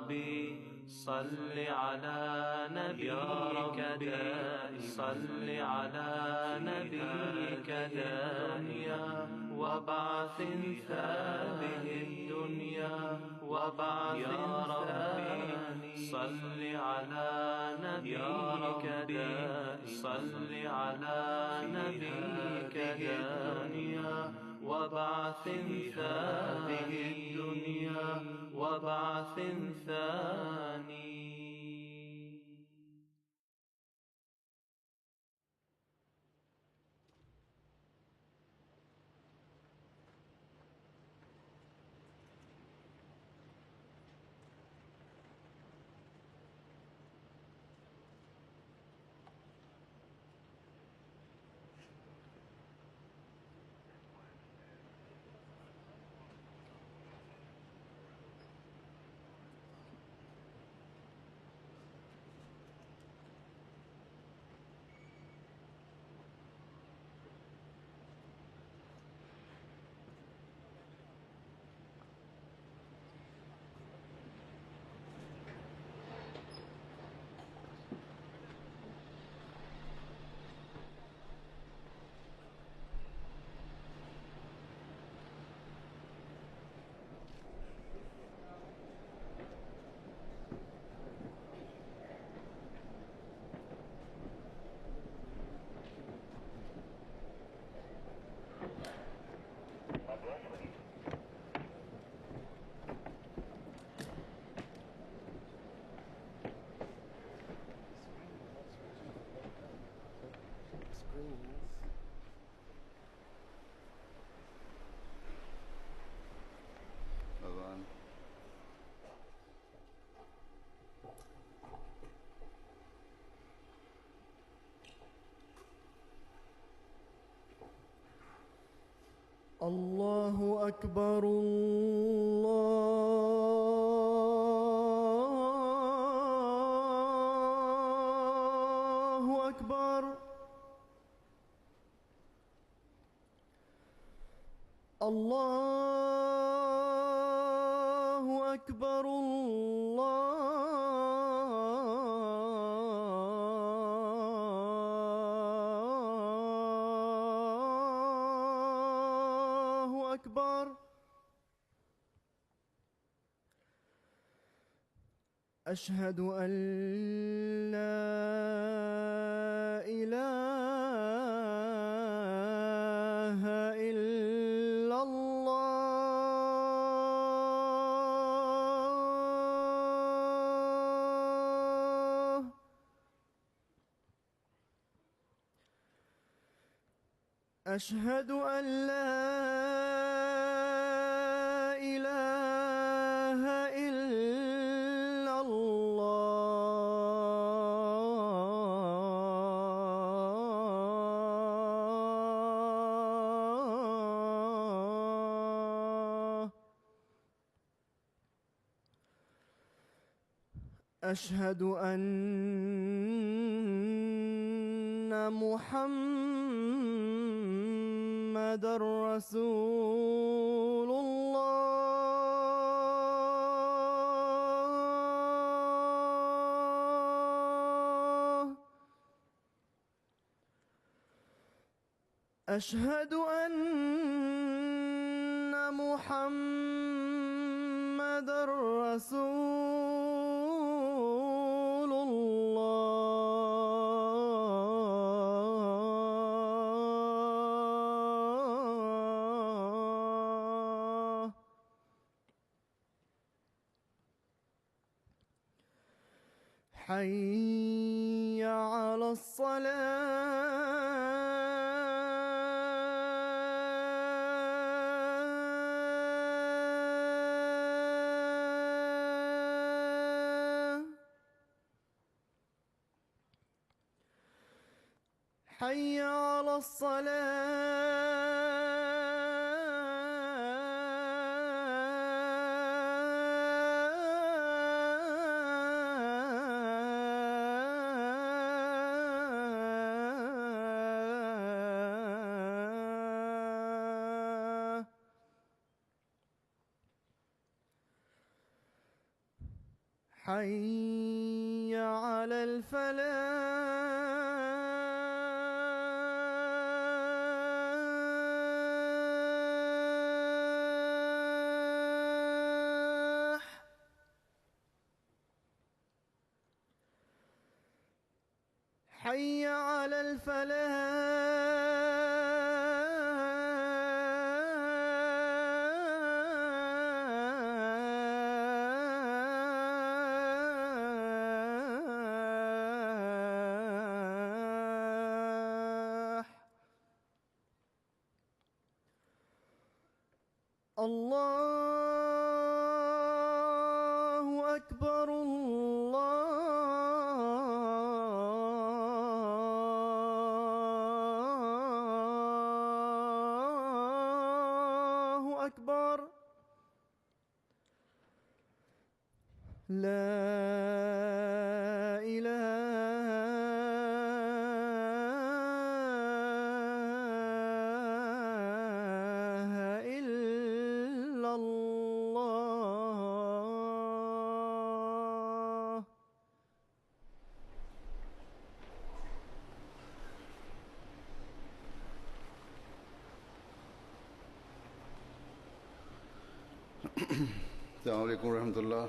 ربي صل على نبيك دائما صل على نبيك دائما وبعث هذه الدنيا وبعث ربي صل على نبيك دائما صل على نبيك دائما وبعث هذه الدنيا وبعث ثاني. الله أكبر الله أكبر الله أكبر الله أكبر. أشهد أن لا إله إلا الله. أشهد أن لا إله إلا الله. أشهد أن محمد رسول الله. أشهد أن محمد رسول الله. حي على الصلاة. حي على الصلاة. حي على الفلاح. حي على الفلاح. الله أكبر الله أكبر. لا إله إلا الله. السلام عليكم ورحمة الله.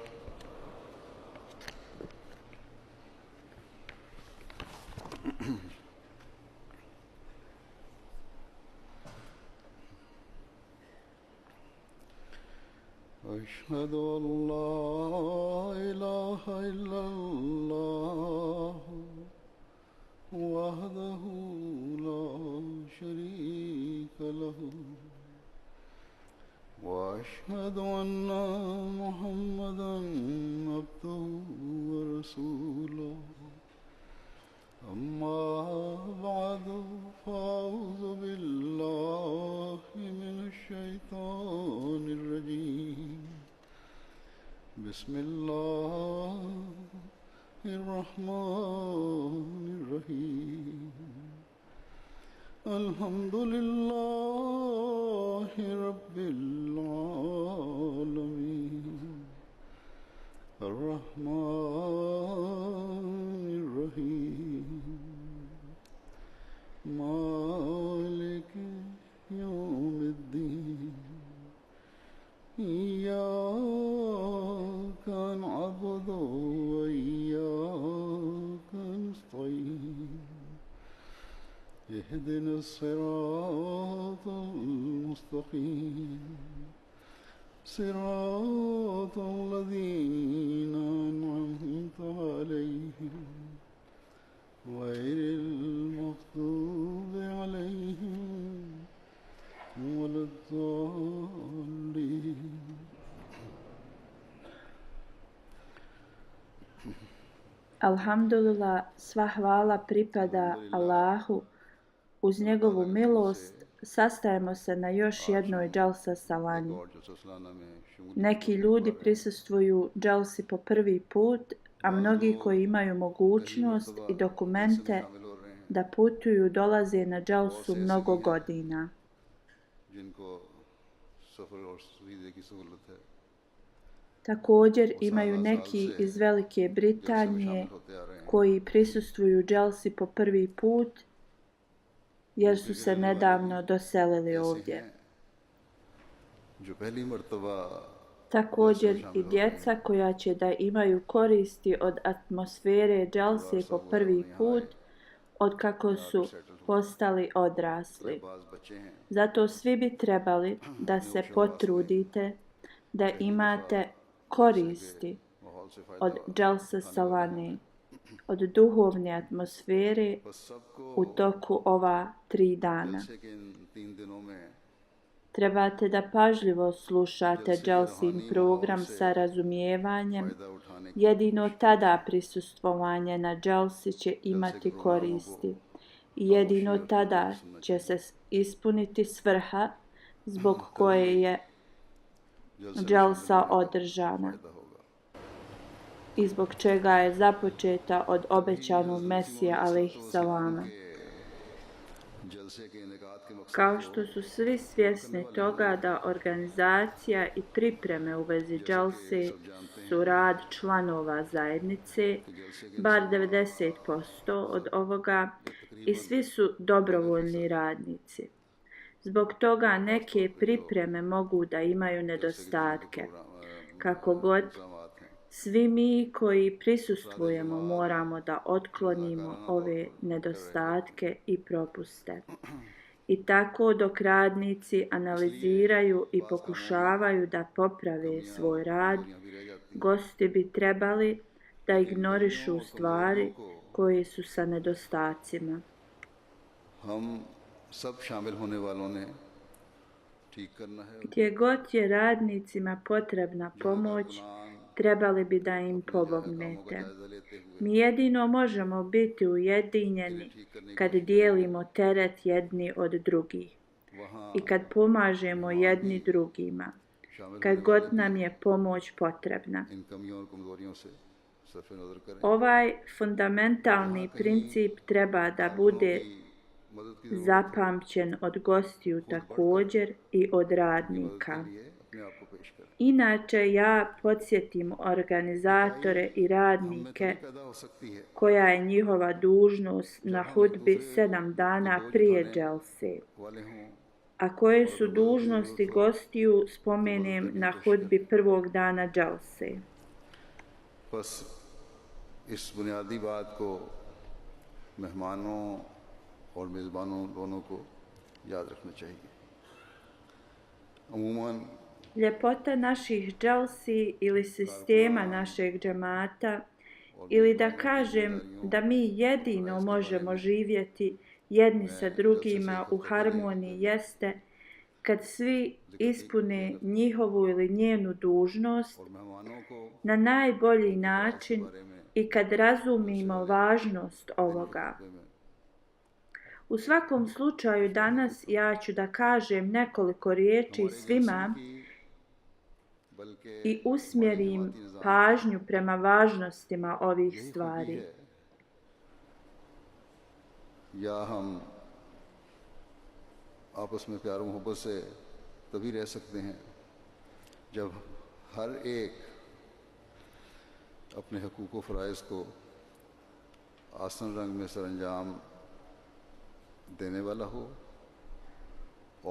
أشهد أن لا إله إلا الله وحده لا شريك له وأشهد أن محمدًا عبده ورسوله. أما بعد فأعوذ بالله من الشيطان الرجيم. بسم الله الرحمن الرحيم. الحمد لله رب العالمين. الرحمن الرحيم. مالك يوم الدين. إياك نعبد وإياك نستعين. اهدنا الصراط المستقيم. صراط الذين أنعمت عليهم غير المغضوب عليهم ولا الضالين. Alhamdulillah, sva hvala pripada Allahu. Uz njegovu milost sastajemo se na još jednoj džalsa salani. Neki ljudi prisustvuju džalsi po prvi put, a mnogi koji imaju mogućnost i dokumente da putuju dolaze na džalsu mnogo godina. Također imaju neki iz Velike Britanije koji prisustvuju džalsi po prvi put jer su se nedavno doselili ovdje. Također i djeca koja će da imaju koristi od atmosfere džalse po prvi put od kako su postali odrasli. Zato svi bi trebali da se potrudite da imate koristi od džalsa salane, od duhovne atmosfere u toku ova 3 dana. Trebate da pažljivo slušate džalsin program sa razumijevanjem. Jedino tada prisustvovanje na džalsi će imati koristi. I jedino tada će se ispuniti svrha zbog koje je džalsa održana i zbog čega je započeta od obećanog Mesija alejhiselama. Kao što su svi svjesni toga da organizacija i pripreme u vezi džalse su rad članova zajednice, bar 90% od ovoga, i svi su dobrovoljni radnici. Zbog toga neke pripreme mogu da imaju nedostatke. Kako god, svi mi koji prisustvujemo moramo da otklonimo ove nedostatke i propuste. I tako dok radnici analiziraju i pokušavaju da poprave svoj rad, gosti bi trebali da ignorišu stvari koje su sa nedostacima. Gdje god je radnicima potrebna pomoć, trebali bi da im pomognete. Mi jedino možemo biti ujedinjeni kad dijelimo teret jedni od drugih i kad pomažemo jedni drugima, kad god nam je pomoć potrebna. Ovaj fundamentalni princip treba da bude zapamćen od gostiju također i od radnika. Inače, ja podsjetim organizatore i radnike koja je njihova dužnost na hudbi 7 dana prije dželse, a koje su dužnosti gostiju spomenem na hudbi prvog dana dželse. इस बुनियादी बात को मेहमानों और मेज़बानों दोनों को याद रखना चाहिए. अमूमन Ljepota naših džalsi ili sistema našeg džemata, ili da kažem da mi jedino možemo živjeti jedni sa drugima u harmoniji jeste kad svi ispune njihovu ili njenu dužnost na najbolji način i kad razumimo važnost ovoga. U svakom slučaju danas ja ću da kažem nekoliko riječi svima i usmjerim pažnju prema važnostima ovih stvari. या हम आपस में प्यार मोहब्बत से तभी रह सकते हैं जब हर एक अपने हकूक़ व फ़राइज़ को आसन रंग में सरअंजाम देने वाला हो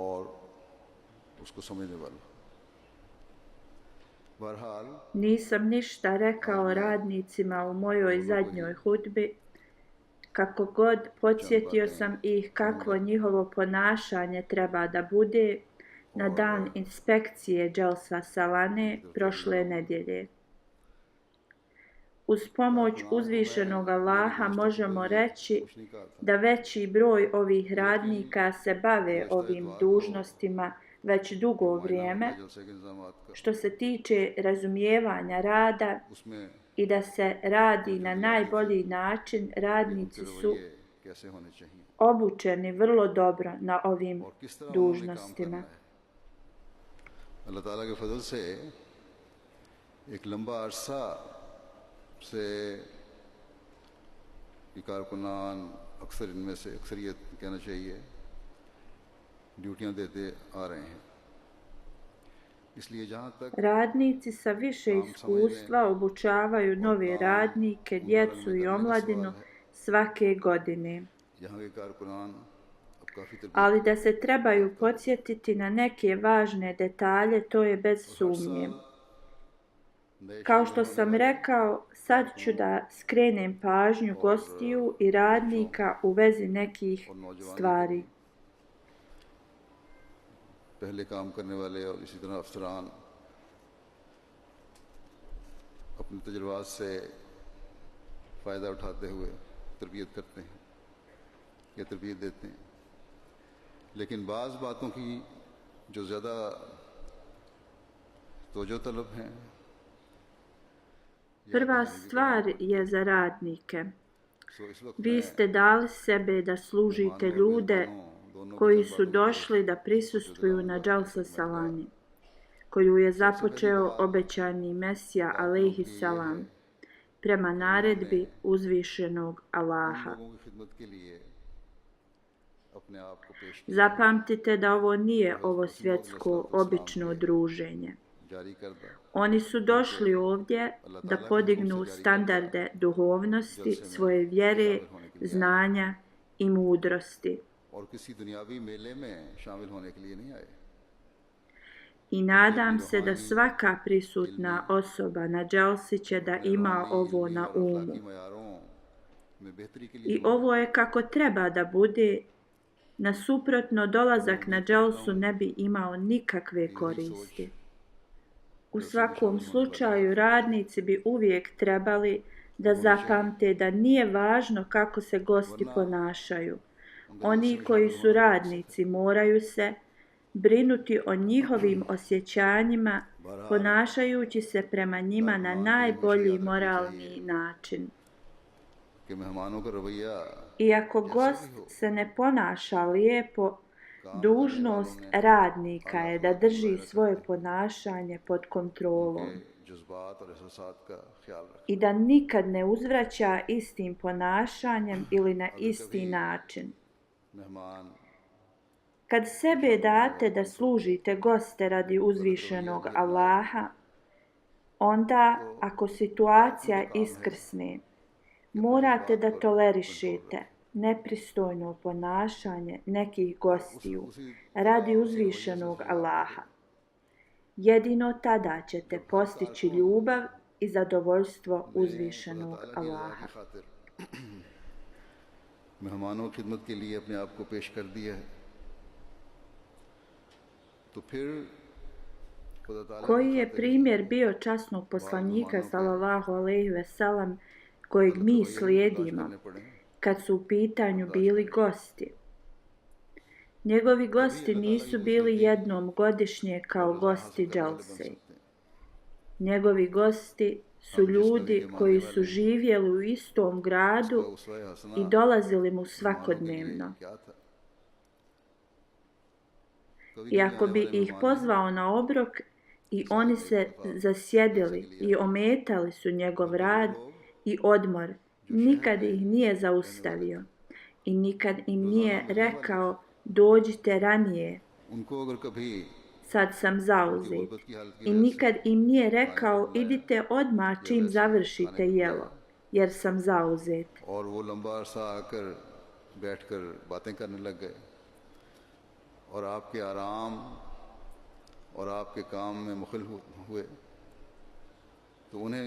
और उसको समझने वाला हो. बहरहाल Nisam ništa rekao radnicima u mojoj zadnjoj hudbi. Kako god, podsjetio sam ih kakvo njihovo ponašanje treba da bude na dan inspekcije Dželsa Salane prošle nedjelje. Uz pomoć uzvišenog Allaha možemo reći da veći broj ovih radnika se bave ovim dužnostima već dugo vrijeme, što se tiče razumijevanja rada i da se radi na najbolji način. Radnici su obučeni vrlo dobro na ovim dužnostima. अल्लाह ताला के फजल से एक लंबा अरसा से ये कारकुनान अक्सर इनमें से अक्सरियत कहना चाहिए ड्यूटियां देते आ रहे हैं. इसलिए जहाँ तक Radnici sa više iskustva obučavaju nove radnike, djecu i omladinu svake godine. यहाँ के कारकुनान अब काफ़ी तरबियत Ali da se trebaju podsjetiti na neke važne detalje, to je bez sumnje. Kao što sam rekao, sad ću da skrenem pažnju gostiju i radnika u vezi nekih stvari. पहले काम करने वाले और इसी तरह अफसरान अपने तजुर्बात से फ़ायदा उठाते हुए तरबियत करते हैं या तरबियत देते हैं, लेकिन बाज़ बातों की जो ज़्यादा तवज्जो तलब हैं. Prva stvar je za radnike. सो इस वक्त Vi ste dali sebe da služite ljude koji su došli da prisustvuju na Džalsa Salani, koju je započeo obećani Mesija alejhi salam prema naredbi uzvišenog Allaha. लोगों की खिदमत के लिए अपने आप को पेश किया. Zapamtite da ovo nije ovo svjetsko obično druženje. जारी करदा Oni su došli ovdje da podignu standarde duhovnosti, svoje vjere, znanja i mudrosti. और किसी दुनियावी मेले में शामिल होने के लिए नहीं आए. I nadam se da svaka prisutna osoba na dželsi će da ima ovo na umu. I ovo je kako treba da bude. Nasuprotno, dolazak na dželsu ne bi imao nikakve koristi. U svakom slučaju, radnici bi uvijek trebali da zapamte da nije važno kako se gosti ponašaju. Oni koji su radnici moraju se brinuti o njihovim osjećanjima, ponašajući se prema njima na najbolji moralni način. I ako gost se ne ponaša lijepo, dužnost radnika je da drži svoje ponašanje pod kontrolom i da nikad ne uzvraća istim ponašanjem ili na isti način. Kad sebe date da služite goste radi uzvišenog Allaha, onda ako situacija iskrsne, morate da tolerišete nepristojno ponašanje nekih gostiju radi uzvišenog Allaha. Jedino tada ćete postići ljubav i zadovoljstvo uzvišenog Allaha. मेहमानों की खिदमत के लिए अपने आप को पेश कर दिया है तो फिर Koji je primjer bio časnog poslanika sallallahu alejhi ve sellem kojeg mi slijedimo kad su u pitanju bili gosti? Njegovi gosti nisu bili jednom godišnje kao gosti dželse. Njegovi gosti su ljudi koji su živjeli u istom gradu i dolazili mu svakodnevno. I ako bi ih pozvao na obrok i oni se zasjedili i ometali su njegov rad i odmor, nikad ih nije zaustavio i nikad im nije rekao dođite ranije, sad sam zauzet. I nikad im nije rekao idite odmah čim završite jelo, jer sam zauzet. और आपके आराम और आपके काम में मुखिल हुए तो उन्हें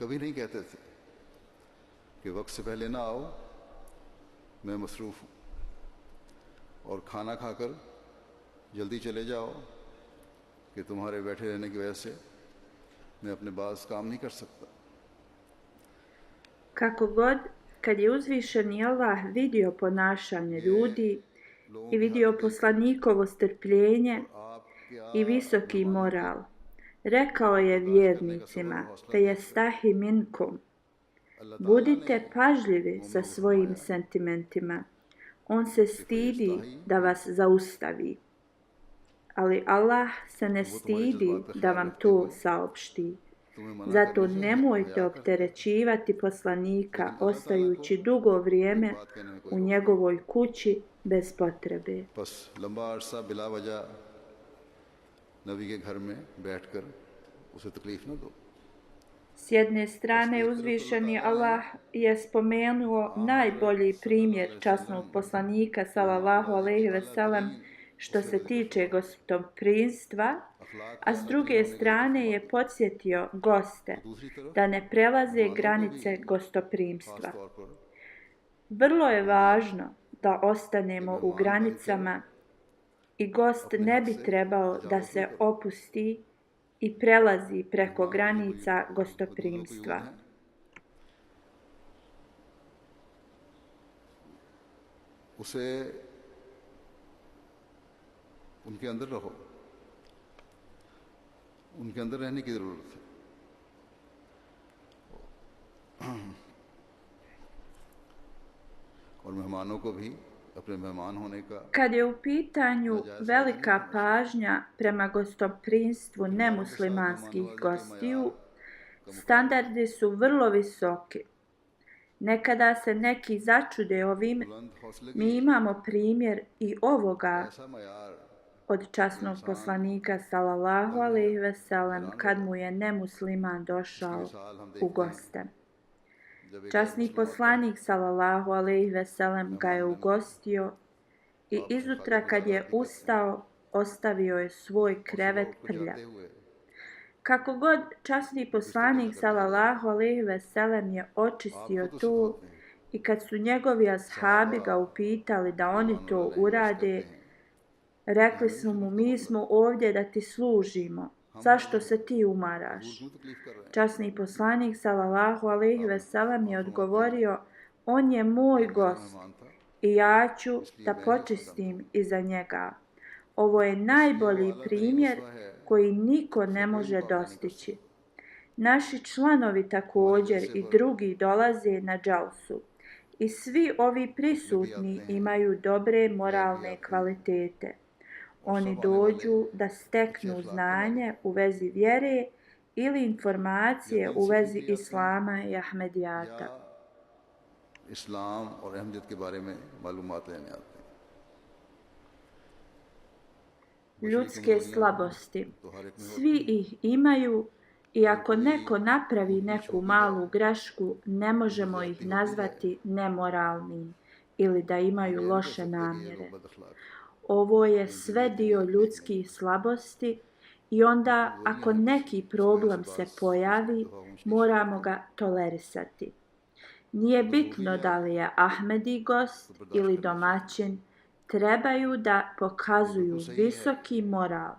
कभी नहीं कहते थे कि वक्त से पहले ना आओ, मैं मसरूफ़ हूँ, और खाना खाकर जल्दी चले जाओ कि तुम्हारे बैठे रहने की वजह से मैं अपने बाज़ काम नहीं कर सकता. Kako god, kad je uzvišeni Allah vidio ponašanje ljudi i vidio poslanikovo strpljenje i visoki moral, rekao je vjernicima, fejestahi minkum, budite pažljivi sa svojim sentimentima. On se stidi da vas zaustavi, ali Allah se ne stidi da vam to saopšti. Zato nemojte opterećivati poslanika ostajući dugo vrijeme u njegovoj kući bez potrebe. S jedne strane, uzvišeni Allah je spomenuo najbolji primjer časnog poslanika sallallahu alejhi ve sellem što se tiče gostoprimstva, a s druge strane je podsjetio goste da ne prelaze granice gostoprimstva. Vrlo je važno da ostanemo u granicama i gost ne bi trebao da se opusti i prelazi preko granica gostoprimstva. उनके अंदर रहो, उनके अंदर रहने की जरूरत है. और मेहमानों को भी अपने मेहमान होने का. Kad je u pitanju velika pažnja prema gostoprimstvu nemuslimanskih gostiju, standardi su vrlo visoki. Nekada se neki začude ovim, mi imamo primjer i ovoga od časnog poslanika sallallahu alejhi ve sellem kad mu je nemusliman došao u goste. Časni poslanik sallallahu alejhi ve sellem ga je ugostio i izutra kad je ustao ostavio je svoj krevet prljav. Kako god časni poslanik sallallahu alejhi ve sellem je očistio to i kad su njegovi ashabi ga upitali da oni to urade, rekli su mu: mi smo ovdje da ti služimo, zašto se ti umaraš? Časni poslanik sallallahu alejhi ve sellem je odgovorio: on je moj gost i ja ću da počistim iza njega. Ovo je najbolji primjer koji niko ne može dostići. Naši članovi također i drugi dolaze na džalsu i svi ovi prisutni imaju dobre moralne kvalitete. Oni dođu da steknu znanje u vezi vjere ili informacije u vezi islama i ahmedijata. इस्लाम और अहमदियत के बारे में मालूमात लेने आते हैं। Ljudske slabosti. Svi ih imaju i ako neko napravi neku malu grešku, ne možemo ih nazvati nemoralnim ili da imaju loše namjere. Ovo je sve dio ljudskih slabosti i onda ako neki problem se pojavi, moramo ga tolerisati. Nije bitno da li je Ahmedi gost ili domaćin, trebaju da pokazuju visoki moral.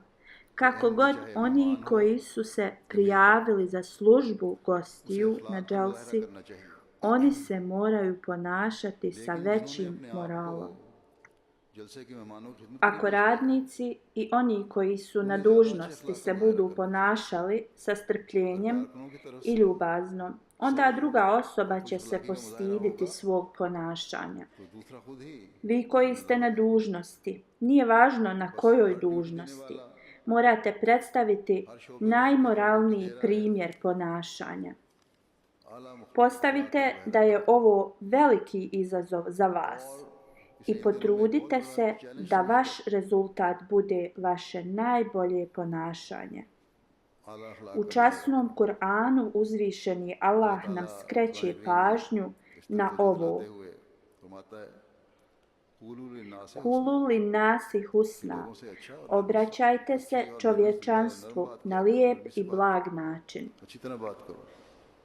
Kako god oni koji su se prijavili za službu gostiju na dželsi, oni se moraju ponašati sa većim moralom. Ako radnici i oni koji su na dužnosti se budu ponašali sa strpljenjem i ljubazno, onda druga osoba će se postiditi svog ponašanja. Vi koji ste na dužnosti, nije važno na kojoj dužnosti, morate predstaviti najmoralniji primjer ponašanja. Postavite da je ovo veliki izazov za vas i potrudite se da vaš rezultat bude vaše najbolje ponašanje. U časnom Kur'anu uzvišeni Allah nam skreće pažnju na ovo. Kulu li nasi husna. Obraćajte se čovječanstvu na lijep i blag način.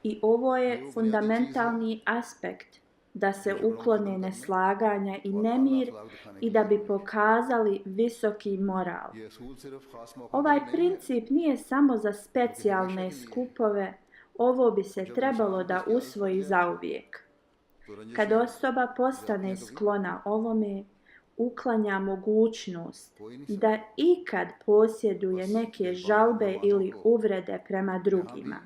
I ovo je fundamentalni aspekt da se uklone neslaganja i nemir i da bi pokazali visoki moral. Ovaj princip nije samo za specijalne skupove, ovo bi se trebalo da usvoji zauvijek. Kad osoba postane sklona ovome, uklanja mogućnost da ikad posjeduje neke žalbe ili uvrede prema drugima.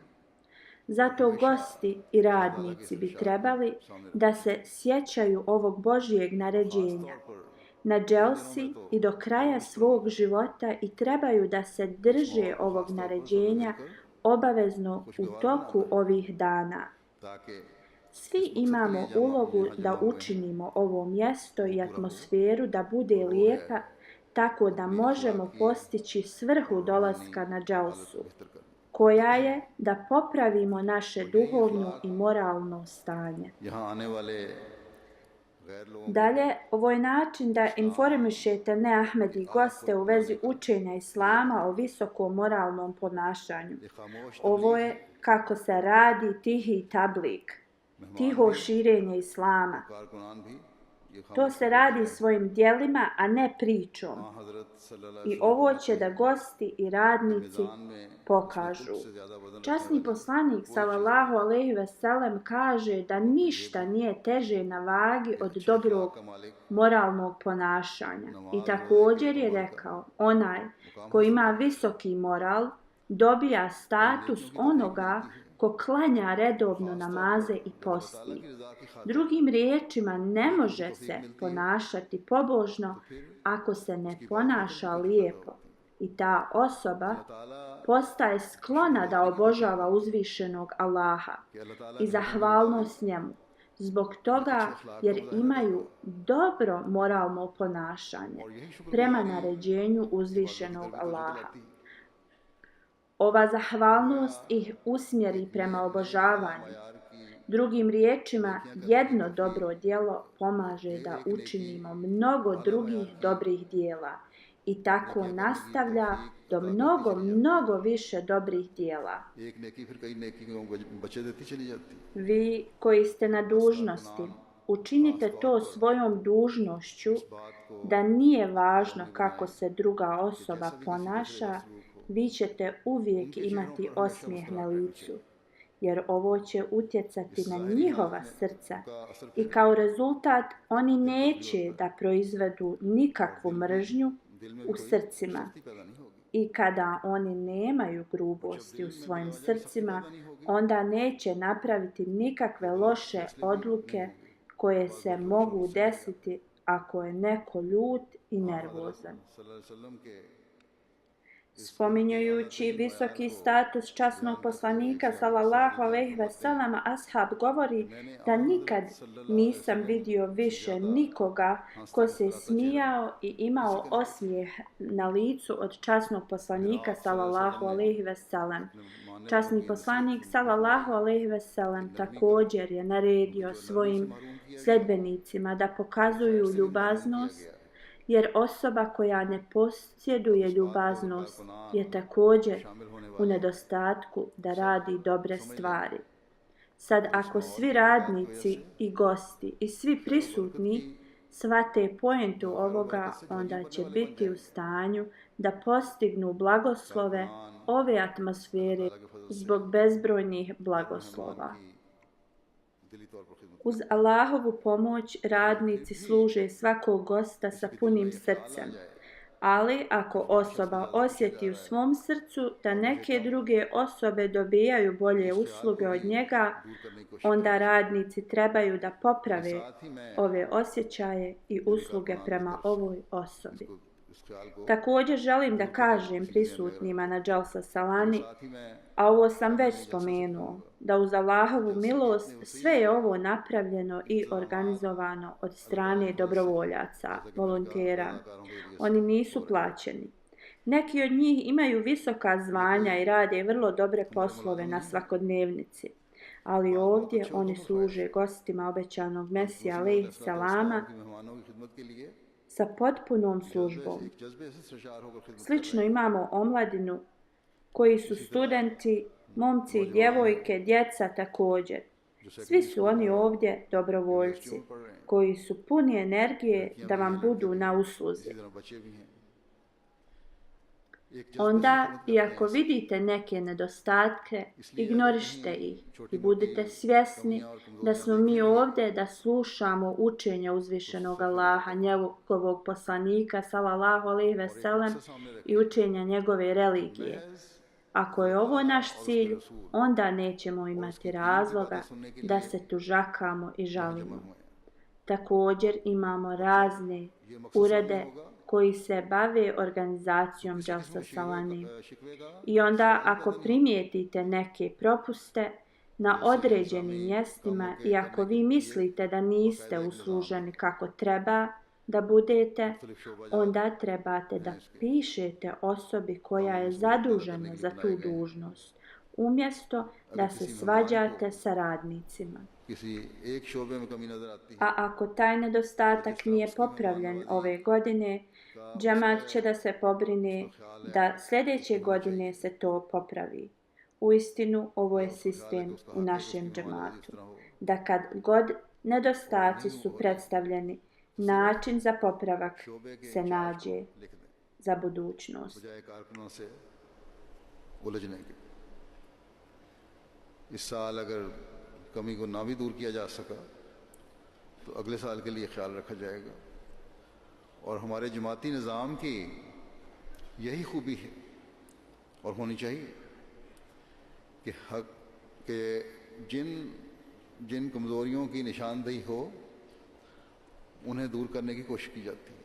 Zato gosti i radnici bi trebali da se sjećaju ovog Božjeg naređenja na dželsi i do kraja svog života i trebaju da se drže ovog naređenja obavezno u toku ovih dana. Svi imamo ulogu da učinimo ovo mjesto i atmosferu da bude lijepa tako da možemo postići svrhu dolaska na dželsu, koja je da popravimo naše duhovno i moralno stanje. Dalje, ovo je način da informišete neahmedi goste u vezi učenja islama o visokom moralnom ponašanju. Ovo je kako se radi tihi tablik, tiho širenje islama. To se radi svojim djelima, a ne pričom. I ovo će da gosti i radnici pokažu. Časni poslanik sallallahu alejhi ve sellem kaže da ništa nije teže na vagi od dobrog moralnog ponašanja. I također je rekao, onaj ko ima visoki moral dobija status onoga ko klanja redovno namaze i posti. Drugim riječima, ne može se ponašati pobožno ako se ne ponaša lijepo. I ta osoba postaje sklona da obožava uzvišenog Allaha i zahvalnost njemu. zbog toga jer imaju dobro moralno ponašanje prema naređenju uzvišenog Allaha. Ova zahvalnost ih usmjeri prema obožavanju. Drugim riječima, jedno dobro djelo pomaže da učinimo mnogo drugih dobrih djela i tako nastavlja do mnogo više dobrih djela. Vi koji ste na dužnosti, učinite to svojom dužnošću, da nije važno kako se druga osoba ponaša, vi ćete uvijek imati osmijeh na licu, jer ovo će utjecati na njihova srca i kao rezultat oni neće da proizvedu nikakvu mržnju u srcima. I kada oni nemaju grubosti u svojim srcima, onda neće napraviti nikakve loše odluke koje se mogu desiti ako je neko ljut i nervozan. Spominjujući visoki status časnog poslanika sallallahu alejhi ve sellem, ashab govori da nikad nisam vidio više nikoga ko se smijao i imao osmijeh na licu od časnog poslanika sallallahu alejhi ve sellem. Časni poslanik sallallahu alejhi ve sellem također je naredio svojim sljedbenicima da pokazuju ljubaznost, jer osoba koja ne posjeduje ljubaznost je također u nedostatku da radi dobre stvari. Sad ako svi radnici i gosti i svi prisutni shvate pojentu ovoga, onda će biti u stanju da postignu blagoslove ove atmosfere zbog bezbrojnih blagoslova. Uz Allahovu pomoć radnici služe svakog gosta sa punim srcem, ali ako osoba osjeti u svom srcu da neke druge osobe dobijaju bolje usluge od njega, onda radnici trebaju da poprave ove osjećaje i usluge prema ovoj osobi. Također želim da kažem prisutnima na Jalsa Salani, a ovo sam već spomenuo, da uz Allahovu milost sve je ovo napravljeno i organizovano od strane dobrovoljaca, volontera. Oni nisu plaćeni. Neki od njih imaju visoka zvanja i rade vrlo dobre poslove na svakodnevnici, ali ovdje oni služe gostima obećanog Mesija alejhi selama sa potpunom službom. Slično imamo omladinu koji su studenti, momci i djevojke, djeca također. Svi su oni ovdje dobrovoljci koji su puni energije da vam budu na usluzi. Onda, i ako vidite neke nedostatke, ignorište ih i budite svjesni da smo mi ovdje da slušamo učenja uzvišenog Allaha, njegovog poslanika sallallahu alejhi ve sellem i učenja njegove religije. Ako je ovo naš cilj, onda nećemo imati razloga da se tužakamo i žalimo. Također imamo razne urede koji se bave organizacijom Jalsa Salani. I onda ako primijetite neke propuste na određenim mjestima i ako vi mislite da niste usluženi kako treba da budete, onda trebate da pišete osobi koja je zadužena za tu dužnost, umjesto da se svađate sa radnicima. A ako taj nedostatak nije popravljen ove godine, džemat će da se pobrine da sljedeće godine se to popravi. Uistinu, ovo je sistem u našem džematu. Da kad god nedostaci su predstavljeni, način za popravak se nađe za budućnost. इस साल अगर कमी को ना भी दूर किया जा सका तो अगले साल के लिए ख्याल रखा जाएगा और हमारे जमाती निज़ाम की यही खूबी है और होनी चाहिए कि हक के जिन कमज़ोरियों की निशानदेही हो उन्हें दूर करने की कोशिश की जाती है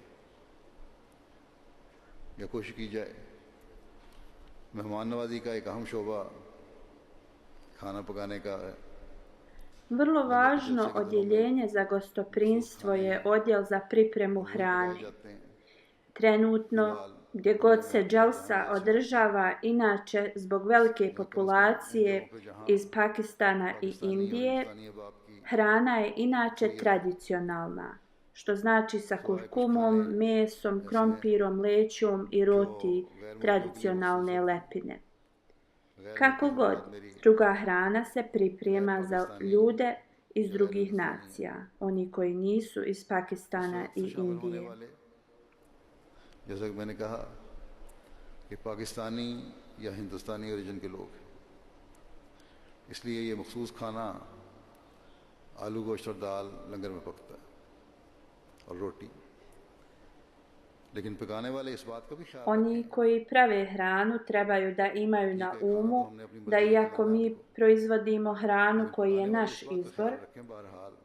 या कोशिश की जाए। मेहमान नवाजी का एक अहम शोबा खाना पकाने का है Vrlo važno odjeljenje za gostoprimstvo je odjel za pripremu hrane. Trenutno, gdje god se dželsa održava, inače zbog velike populacije iz Pakistana i Indije, hrana je inače tradicionalna, što znači sa kurkumom, mesom, krompirom, lećom i roti, tradicionalne lepine. Kako god, druga hrana se priprema za ljude iz drugih nacija, oni koji nisu iz Pakistana i Indije. जैसा कि मैंने कहा कि पाकिस्तानी या हिंदुस्तानी ओरिजिन के लोग हैं, इसलिए ये मखसूस खाना आलू गोश्त और दाल लंगर में पकता है और रोटी, लेकिन पकाने वाले इस बात का भी ख्याल Oni koji prave hranu trebaju da imaju na umu da iako mi proizvodimo hranu koji je naš izbor,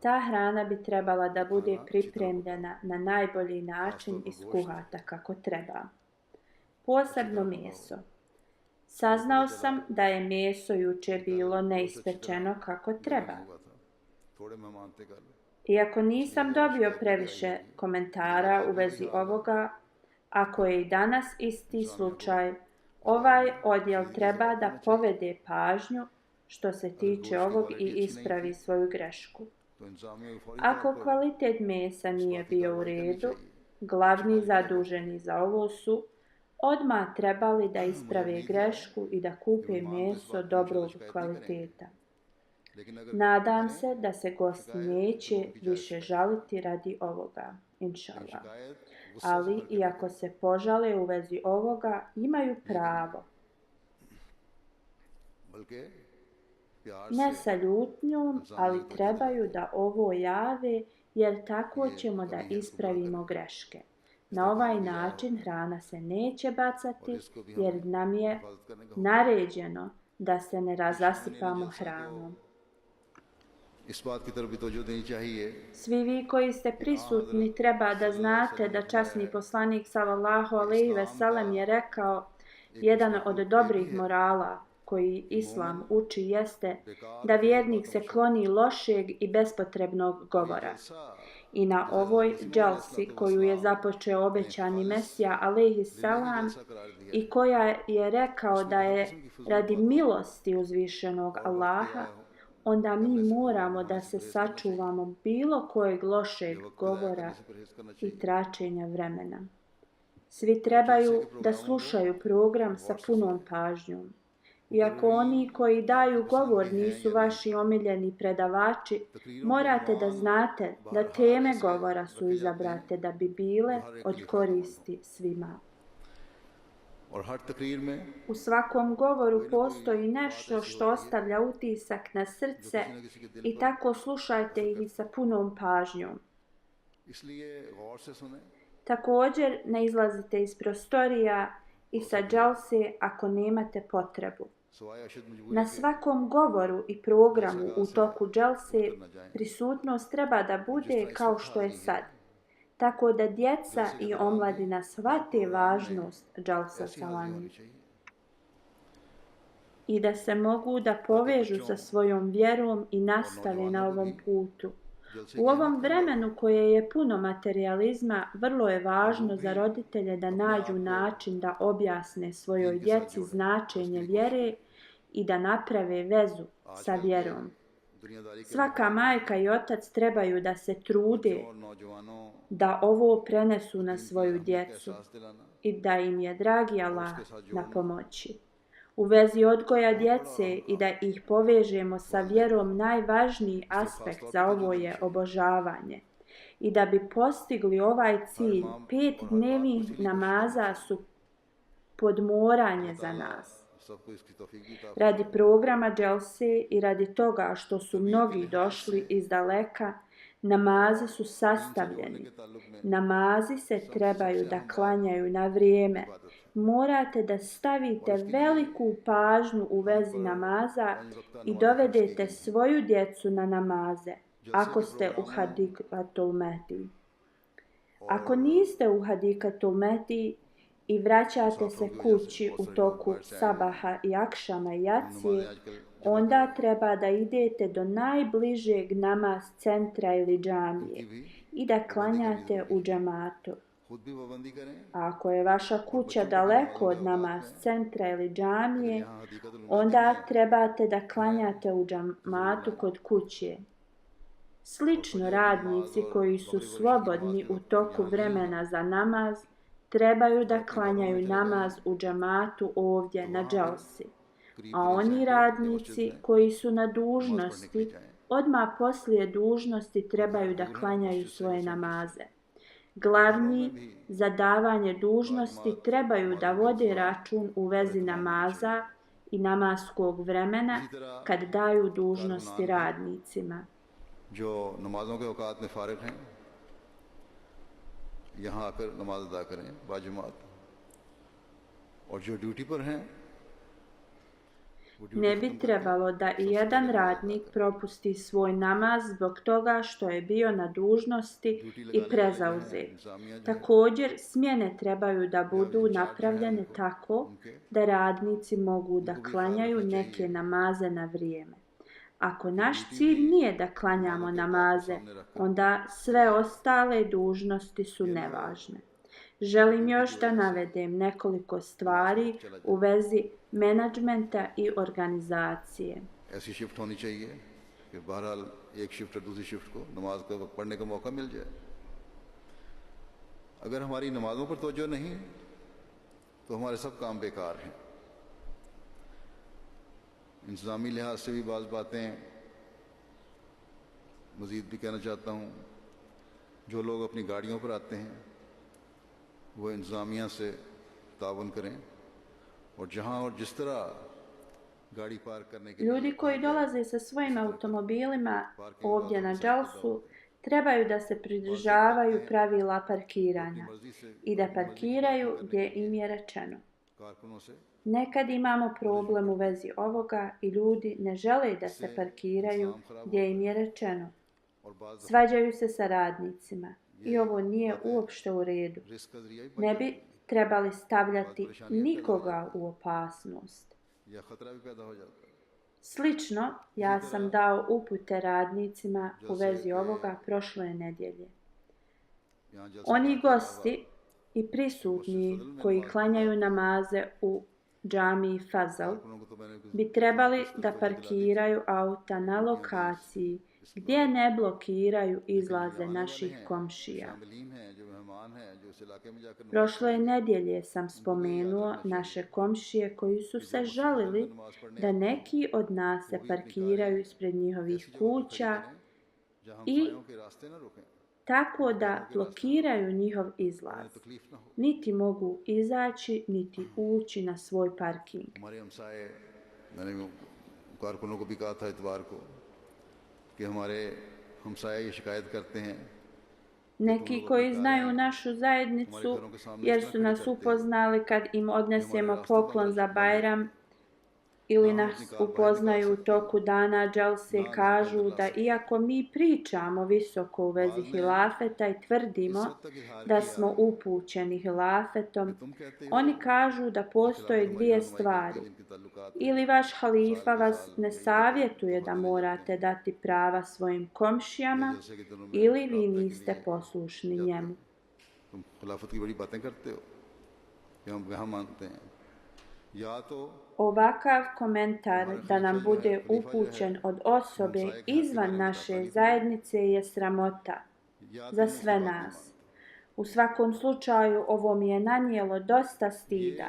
ta hrana bi trebala da bude pripremljena na najbolji način i skuhata kako treba. Posebno meso. Saznao sam da je meso juče bilo neispečeno kako treba. Iako nisam dobio previše komentara u vezi ovoga, ako je i danas isti slučaj, ovaj odjel treba da povede pažnju što se tiče ovog i ispravi svoju grešku. Ako kvalitet mesa nije bio u redu, glavni zaduženi za ovo su odmah trebali da isprave grešku i da kupe meso dobrog kvaliteta. Nadam se da se gosti neće više žaliti radi ovoga, inšallah. Ali i ako se požale u vezi ovoga, imaju pravo. Ne sa ljutnjom, ali trebaju da ovo jave, jer tako ćemo da ispravimo greške. Na ovaj način hrana se neće bacati, jer nam je naređeno da se ne razasipamo hranom. Svi vi koji ste prisutni treba da znate da časni poslanik sallallahu alejhi ve sellem je rekao, jedan od dobrih morala koji islam uči jeste da vjernik se kloni lošeg i bespotrebnog govora. I na ovoj dželsi koju je započeo obećani Mesija alejhi selam i koja je rekao da je radi milosti uzvišenog Allaha, onda mi moramo da se sačuvamo bilo kojeg lošeg govora i tračenja vremena. Svi trebaju da slušaju program sa punom pažnjom. Iako oni koji daju govor nisu vaši omiljeni predavači, morate da znate da teme govora su izabrate da bi bile od koristi svima. U svakom govoru postoji nešto što ostavlja utisak na srce i tako slušajte ih sa punom pažnjom. Također ne izlazite iz prostorija i sa džalse ako nemate potrebu. Na svakom govoru i programu u toku džalse prisutnost treba da bude kao što je sad. Tako da djeca i omladina shvate važnost džalsa salami i da se mogu da povežu sa svojom vjerom i nastave na ovom putu. U ovom vremenu koje je puno materijalizma, vrlo je važno za roditelje da nađu način da objasne svojoj djeci značenje vjere i da naprave vezu sa vjerom. Svaka majka i otac trebaju da se trude da ovo prenesu na svoju djecu i da im je dragi Allah na pomoći. U vezi odgoja djece i da ih povežemo sa vjerom, najvažniji aspekt za ovo je obožavanje. I da bi postigli ovaj cilj, 5 dnevnih namaza su podmoranje za nas. Radi programa dželse i radi toga što su mnogi došli iz daleka, namazi su sastavljeni. Namazi se trebaju da klanjaju na vrijeme. Morate da stavite veliku pažnju u vezi namaza i dovedete svoju djecu na namaze, ako ste u Hadikatul Mehdi. Ako niste u Hadikatul Mehdi i vraćate se kući u toku sabaha i akšama i jacije, onda treba da idete do najbližeg namaz centra ili džamije i da klanjate u džamatu. A ako je vaša kuća daleko od namaz centra ili džamije, onda trebate da klanjate u džamatu kod kuće. Slično radnici koji su slobodni u toku vremena za namaz trebaju da klanjaju namaz u džamatu ovdje na džalsi. A oni radnici koji su na dužnosti odmah poslije dužnosti trebaju da klanjaju svoje namaze. Glavni za davanje dužnosti trebaju da vode račun u vezi namaza i namaskog vremena kad daju dužnosti radnicima. जो नमाजों के औकात में फारिग हैं यहाँ आकर नमाज अदा करें बाजमात और जो ड्यूटी पर हैं Ne bi trebalo da i jedan radnik propusti svoj namaz zbog toga što je bio na dužnosti i prezauzet. Također, smjene trebaju da budu napravljene tako da radnici mogu da klanjaju neke namaze na vrijeme. Ako naš cilj nije da klanjamo namaze, onda sve ostale dužnosti su nevažne. Želim još da navedem nekoliko stvari u vezi menadžmenta i organizacije. ऐसी शिफ्ट होनी चाहिए कि बहरहाल एक शिफ्ट और दूसरी शिफ्ट को नमाज का वक्त पढ़ने का मौका मिल जाए। अगर हमारी नमाजों पर तवज्जो नहीं तो हमारे सब काम बेकार हैं। इंतजामी लिहाज से भी बाज़ बातें मज़ीद भी कहना चाहता हूँ। जो लोग अपनी गाड़ियों पर आते हैं वो इंतजामिया से ताउन करें और जहाँ और जिस तरह गाड़ी पार्क करने के Ljudi koji dolaze sa svojim automobilima ovdje na džalsu trebaju da se pridržavaju pravila parkiranja i da parkiraju gdje im je rečeno. Nekad imamo problem u vezi ovoga i ljudi ne žele da se parkiraju gdje im je rečeno. Svađaju se sa radnicima i ovo nije uopšte u redu. Ne bi trebali stavljati nikoga u opasnost. Slično, ja sam dao upute radnicima u vezi ovoga prošle nedjelje. Oni gosti i prisutni koji klanjaju namaze u džamiji Fazal bi trebali da parkiraju auta na lokaciji gdje ne blokiraju izlaze naših komšija. Prošle nedjelje sam spomenuo naše komšije koji su se žalili da neki od nas se parkiraju ispred njihovih kuća i tako da blokiraju njihov izlaz. Niti mogu izaći, niti ući na svoj parking. Neki koji znaju našu zajednicu jer su nas upoznali kad im odnesemo poklon za Bajram ili nas upoznaju u toku dana džalse, kažu da iako mi pričamo visoko u vezi hilafeta i tvrdimo da smo upućeni hilafetom, oni kažu da postoje dvije stvari. Ili vaš halifa vas ne savjetuje da morate dati prava svojim komšijama, ili vi niste poslušni njemu. Ovakav komentar da nam bude upućen od osobe izvan naše zajednice je sramota za sve nas. U svakom slučaju ovo mi je nanijelo dosta stida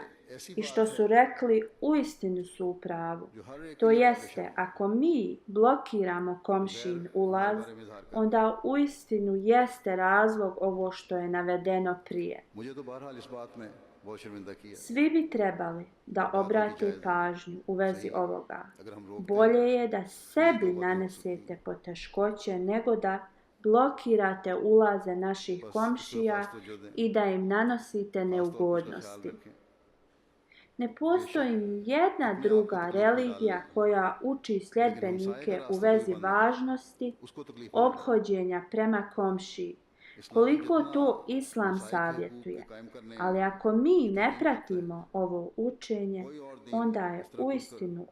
i što su rekli uistinu su u pravu. To jeste, ako mi blokiramo komšin ulaz, onda uistinu jeste razlog ovo što je navedeno prije. Svi bi trebali da obrate pažnju u vezi ovoga. Bolje je da sebi nanesete poteškoće nego da blokirate ulaze naših komšija i da im nanosite neugodnosti. Ne postoji ni jedna druga religija koja uči sljedbenike u vezi važnosti ophođenja prema komšiji, koliko to Islam savjetuje. Ali ako mi ne pratimo ovo učenje, onda je uistinu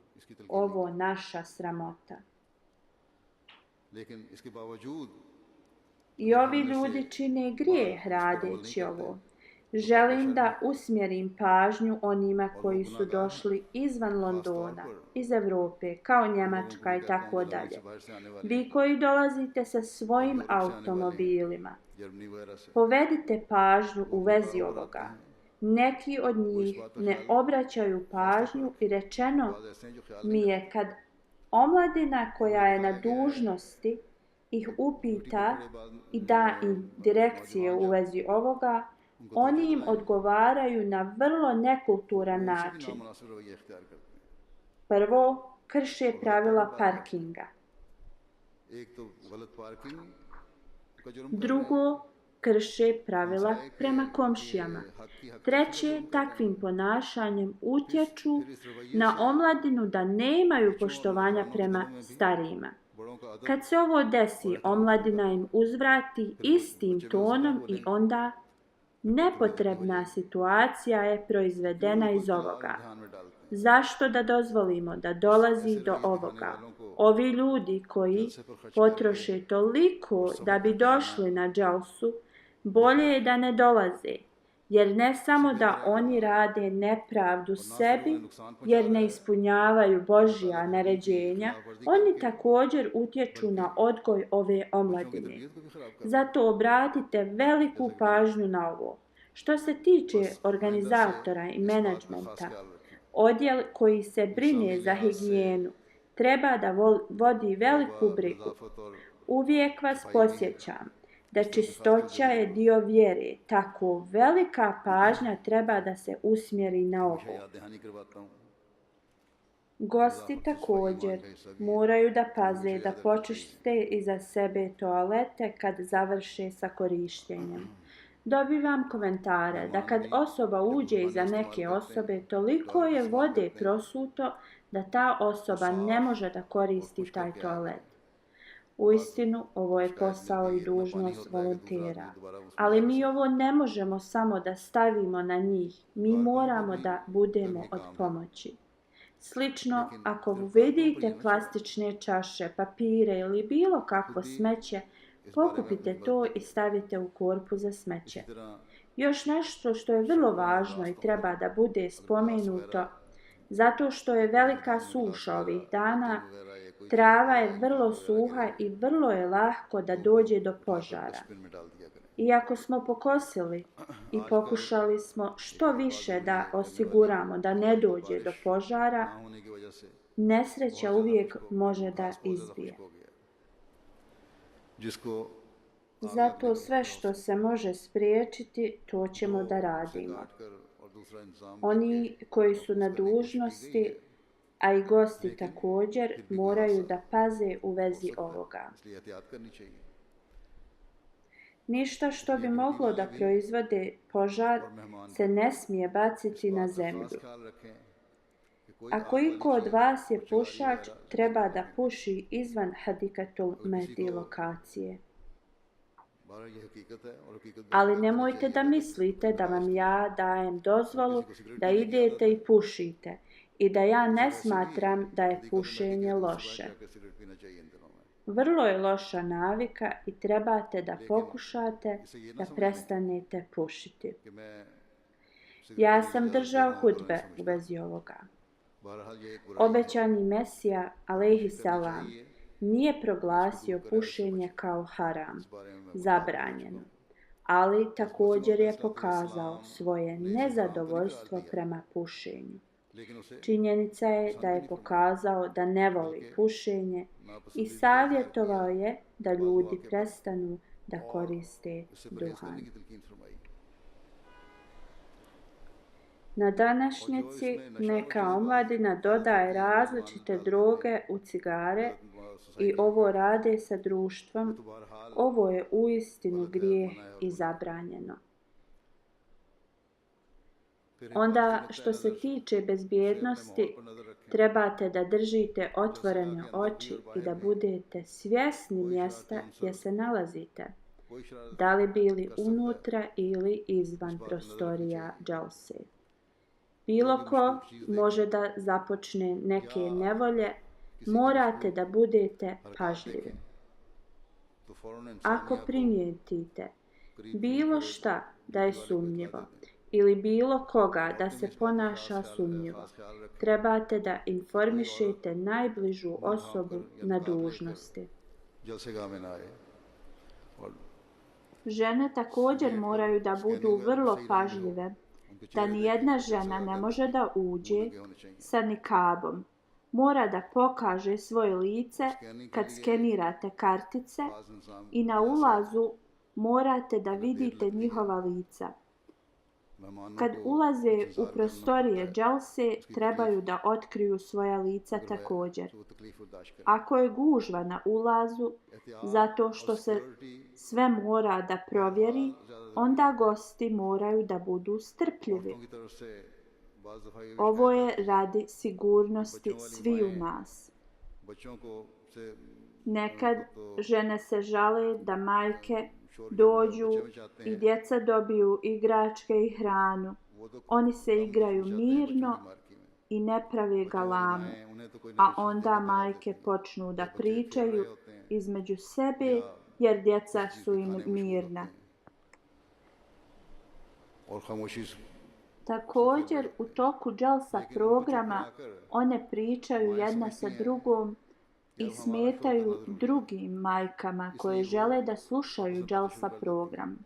ovo naša sramota. I ovi ljudi čine grijeh radeći ovo. Želim da usmjerim pažnju onima koji su došli izvan Londona, iz Europe, kao Njemačka i tako dalje. Vi koji dolazite sa svojim automobilima, povedite pažnju u vezi ovoga. Neki od njih ne obraćaju pažnju i rečeno mi je kad omladina koja je na dužnosti ih upita i da im direkcije u vezi ovoga, oni im odgovaraju na vrlo nekulturan način. Prvo, krše pravila parkinga. Drugo, krše pravila prema komšijama. Treće, takvim ponašanjem utječu na omladinu da nemaju poštovanja prema starijima. Kad se ovo desi, omladina im uzvrati istim tonom i onda nepotrebna situacija je proizvedena iz ovoga. Zašto da dozvolimo da dolazi do ovoga? Ovi ljudi koji potroše toliko da bi došli na džalsu, bolje je da ne dolaze, jer ne samo da oni rade nepravdu sebi, jer ne ispunjavaju Božja naređenja, oni također utječu na odgoj ove omladine. Zato obratite veliku pažnju na ovo. Što se tiče organizatora i menadžmenta, odjel koji se brine za higijenu treba da vodi veliku brigu. Uvijek vas podsjećam da čistoća je dio vjere, tako velika pažnja treba da se usmjeri na ovo. Gosti također moraju da paze da počiste iza sebe toalete kad završe sa korištenjem. Dobivam komentare da kad osoba uđe iza neke osobe, toliko je vode prosuto da ta osoba ne može da koristi taj toalet. Uistinu, ovo je posao i dužnost volontera. Ali mi ovo ne možemo samo da stavimo na njih. Mi moramo da budemo od pomoći. Slično, ako vidite plastične čaše, papire ili bilo kakvo smeće, pokupite to i stavite u korpu za smeće. Još nešto što je vrlo važno i treba da bude spomenuto, zato što je velika suša ovih dana, trava je vrlo suha i vrlo je lahko da dođe do požara. Iako smo pokosili i pokušali smo što više da osiguramo da ne dođe do požara, nesreća uvijek može da izbije. Zato sve što se može spriječiti, to ćemo da radimo. Oni koji su na dužnosti, a i gosti također, moraju da paze u vezi ovoga. Ništa što bi moglo da proizvode požar se ne smije baciti na zemlju. Ako iko od vas je pušač, treba da puši izvan Hadikatul Mehdi lokacije. Ali nemojte da mislite da vam ja dajem dozvolu da idete i pušite i da ja ne smatram da je pušenje loše. Vrlo je loša navika i trebate da pokušate da prestanete pušiti. Ja sam držao hudbe u vezi ovoga. Obećani Mesija, alejhi salam, nije proglasio pušenje kao haram, zabranjeno, ali također je pokazao svoje nezadovoljstvo prema pušenju. Činjenica je da je pokazao da ne voli pušenje i savjetovao je da ljudi prestanu da koriste duhan. Na današnjici neka omladina dodaje različite droge u cigare i ovo rade sa društvom. Ovo je uistinu grijeh i zabranjeno. Onda što se tiče bezbjednosti, trebate da držite otvorene oči i da budete svjesni mjesta gdje se nalazite. da li bili unutra ili izvan prostorija džalse. Bilo ko može da započne neke nevolje, morate da budete pažljivi. Ako primijetite bilo šta da je sumnjivo ili bilo koga da se ponaša sumnjivo, trebate da informišete najbližu osobu na dužnosti. Žene također moraju da budu vrlo pažljive, da nijedna žena ne može da uđe sa nikabom. Mora da pokaže svoje lice kad skenirate kartice i na ulazu morate da vidite njihova lica. Kad ulaze u prostorije džalse, trebaju da otkriju svoja lica također. Ako je gužva na ulazu, zato što se sve mora da provjeri, onda gosti moraju da budu strpljivi. Ovo je radi sigurnosti sviju nas. Nekad žene se žale da majke dođu i djeca dobiju igračke i hranu. Oni se igraju mirno i ne prave galamu, a onda majke počnu da pričaju između sebe jer djeca su im mirna. Također u toku džalsa programa one pričaju jedna sa drugom i smetaju drugim majkama koje žele da slušaju džalsa program.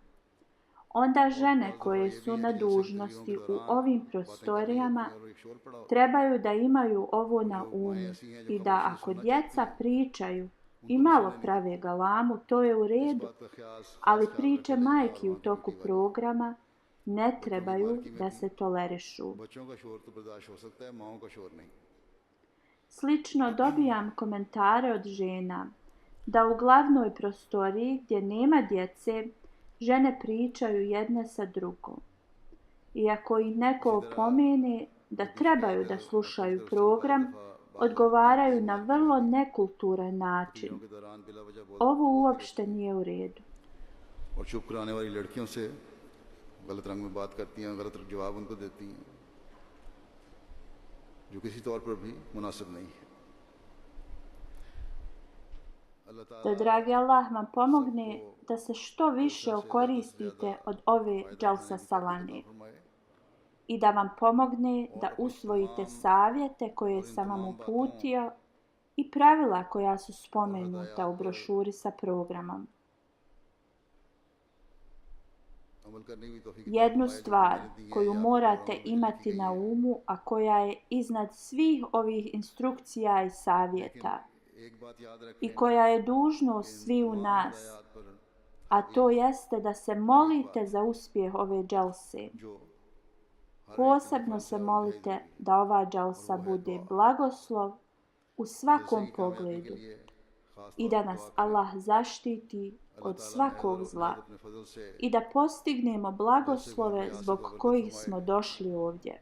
Onda žene koje su na dužnosti u ovim prostorijama trebaju da imaju ovo na umu i da ako djeca pričaju i malo prave galamu, to je u redu, ali priče majki u toku programa ne trebaju da se tolerišu. Slično dobijam komentare od žena da u glavnoj prostoriji gdje nema djece žene pričaju jedne sa drugom. Iako ih neko opomene da trebaju da slušaju program, odgovaraju na vrlo nekulturan način. Ovo uopšte nije u redu. गलत रंग में बात करती हैं, गलत जवाब उनको देती हैं, जो किसी तौर पर भी मुनासिब नहीं है. Da dragi Allah vam pomogne da se što više okoristite od ove džalsa salane i da vam pomogne da usvojite savjete koje sam vam uputio i pravila koja su spomenuta u brošuri sa programom. Jednu stvar koju morate imati na umu, a koja je iznad svih ovih instrukcija i savjeta i koja je dužnost sviju nas, a to jeste da se molite za uspjeh ove džalse. Posebno se molite da ova džalsa bude blagoslov u svakom pogledu i da nas Allah zaštiti od svakog zla i da postignemo blagoslove zbog kojih smo došli ovdje.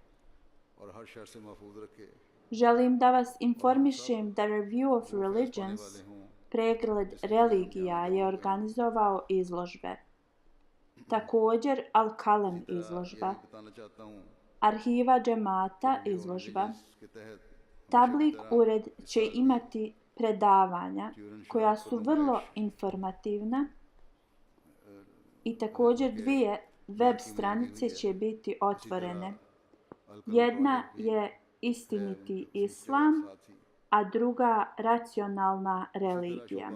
Želim da vas informišem da Review of Religions, pregled religija, je organizovao izložbe. Također Al-Kalem izložba, Arhiva džemata izložba. Tablik ured će imati predavanja koja su vrlo informativna i također 2 web stranice će biti otvorene. Jedna je Istiniti islam, a druga Racionalna religija.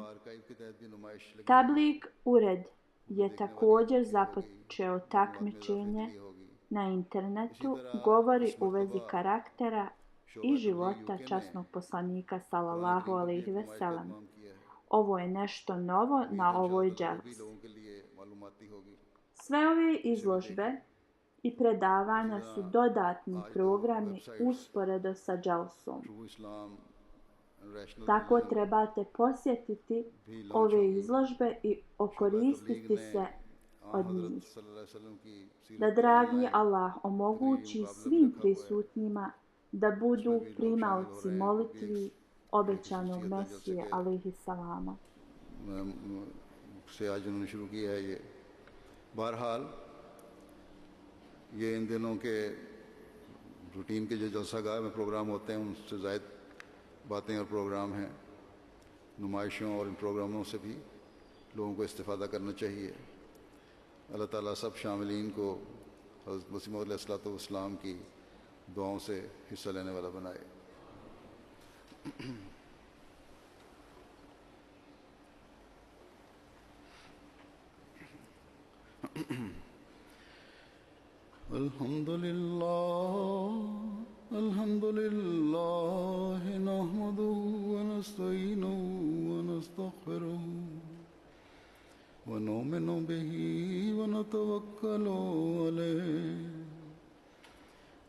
Tablik ured je također započeo takmičenje na internetu, govori u vezi karaktera i života časnog poslanika sallallahu alejhi ve sellem. Ovo je nešto novo na ovoj džalsi. Sve ove izložbe i predavanja su dodatni programi usporedo sa džalsom. Tako trebate posjetiti ove izložbe i okoristiti se od njih. Da dragi Allah omogući svim prisutnima da budu primaoci molitvi obećanog Mesije alejhi salama. से आज उन्होंने शुरू किया है ये। बहरहाल ये इन दिनों के रूटीन के जो जलसागाह में प्रोग्राम होते हैं उनसे ज़ायद बातें और प्रोग्राम हैं। नुमाइशों और इन प्रोग्रामों से भी लोगों को इस्तिफ़ादा करना चाहिए। अल्लाह ताला सब शामिलीन को हज़रत मसीह मौऊद अलैहिस्सलाम की दुआओं से हिस्सा लेने वाला बनाए। अल्हम्दुलिल्लाह नहमदुहु व नस्तईनुहु व नस्तगफिरुहु व नुमिनु बिही व नतवक्कलु अलैहि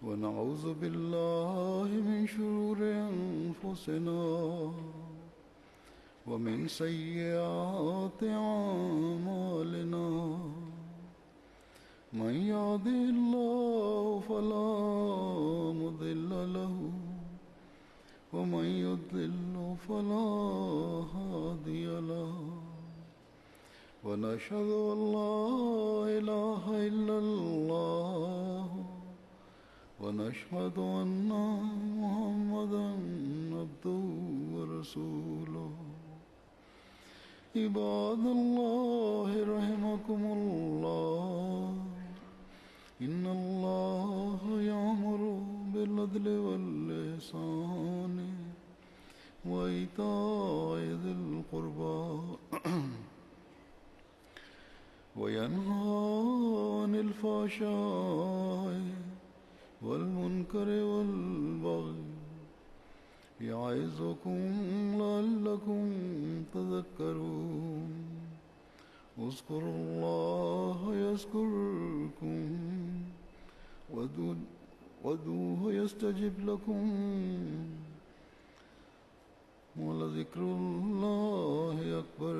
व नऊज़ु बिल्लाहि मिन शुरूरि अनफुसिना व मिन सय्यिआति अअमालिना। मन यहदिहिल्लाहु फला मुदिल्ल लहु व मन युद्लिल्हु फला हादिय लहु व नशहदु अल्ला इलाहा इल्लल्लाह व नशहदु अन्ना मुहम्मदन अब्दुहु व रसूलुहु। इबादल्लाह रहमकुमुल्लाह इन्नल्लाह यअमुरु बिल अदलि वल इहसानि व इताइ ज़िल क़ुर्बा व यन्हा अनिल फ़हशाइ वल मुनकरि वल बग़य यअज़ुकुम लअल्लकुम तज़क्करून। उज़्कुरुल्लाह यज़्कुरुकुम वदूहु यस्तजिब लकुम व लज़िक्रुल्लाहि अकबर।